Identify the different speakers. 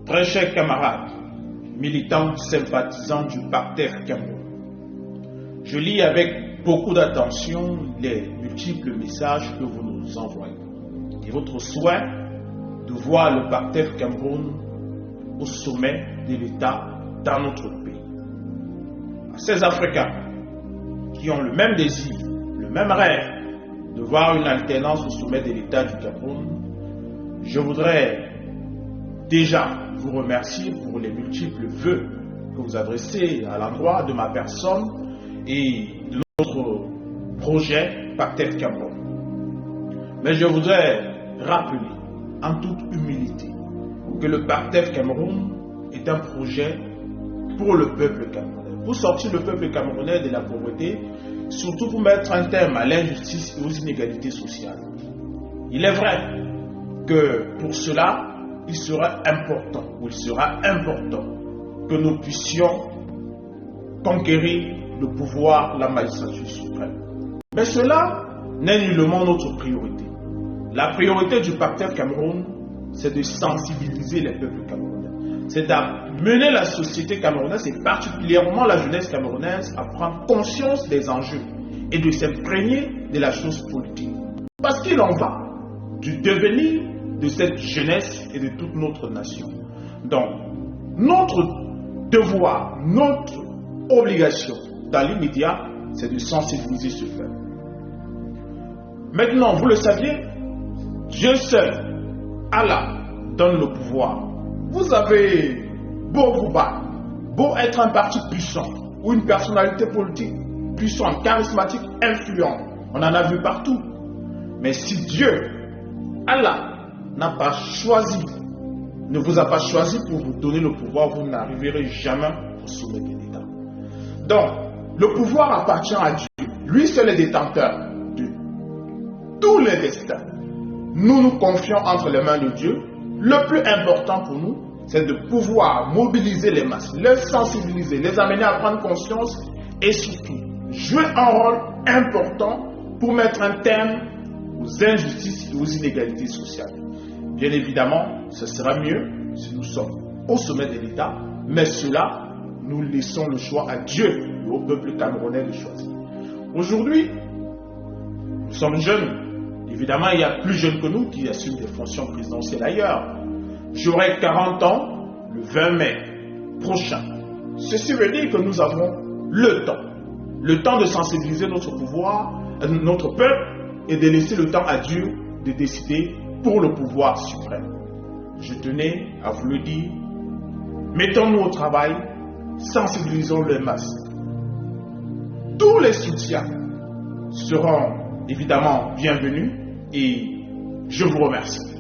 Speaker 1: Très chers camarades, militants, sympathisants du PASTEF Cameroun, je lis avec beaucoup d'attention les multiples messages que vous nous envoyez et votre souhait de voir le PASTEF Cameroun au sommet de l'État dans notre pays. À ces Africains qui ont le même désir, le même rêve de voir une alternance au sommet de l'État du Cameroun, je voudrais déjà vous remercier pour les multiples vœux que vous adressez à l'endroit de ma personne et de notre projet PASTEF Cameroun. Mais je voudrais rappeler en toute humilité que le PASTEF Cameroun est un projet pour le peuple camerounais, pour sortir le peuple camerounais de la pauvreté, surtout pour mettre un terme à l'injustice et aux inégalités sociales. Il est vrai que pour cela, il sera important que nous puissions conquérir le pouvoir, la magistrature suprême. Mais cela n'est nullement notre priorité. La priorité du PASTEF Cameroun, c'est de sensibiliser les peuples camerounais. C'est d'amener la société camerounaise et particulièrement la jeunesse camerounaise à prendre conscience des enjeux et de s'imprégner de la chose politique. Parce qu'il en va du devenir de cette jeunesse et de toute notre nation. Donc, notre devoir, notre obligation dans l'immédiat, c'est de sensibiliser ce peuple. Maintenant, vous le saviez, Dieu seul, Allah, donne le pouvoir. Vous avez beau vous battre, beau être un parti puissant ou une personnalité politique puissante, charismatique, influente, on en a vu partout. Mais si Dieu, Allah, ne vous a pas choisi pour vous donner le pouvoir, vous n'arriverez jamais au sommet de l'État. Donc, le pouvoir appartient à Dieu. Lui seul est détenteur de tous les destins. Nous nous confions entre les mains de Dieu. Le plus important pour nous, c'est de pouvoir mobiliser les masses, les sensibiliser, les amener à prendre conscience et surtout jouer un rôle important pour mettre un terme aux injustices et aux inégalités sociales. Bien évidemment, ce sera mieux si nous sommes au sommet de l'État, mais cela, nous laissons le choix à Dieu et au peuple camerounais de choisir. Aujourd'hui, nous sommes jeunes. Évidemment, il y a plus jeunes que nous qui assument des fonctions présidentielles ailleurs. J'aurai 40 ans le 20 mai prochain. Ceci veut dire que nous avons le temps de sensibiliser notre pouvoir, notre peuple, et de laisser le temps à Dieu de décider pour le pouvoir suprême. Je tenais à vous le dire, mettons-nous au travail, sensibilisons les masses. Tous les soutiens seront évidemment bienvenus et je vous remercie.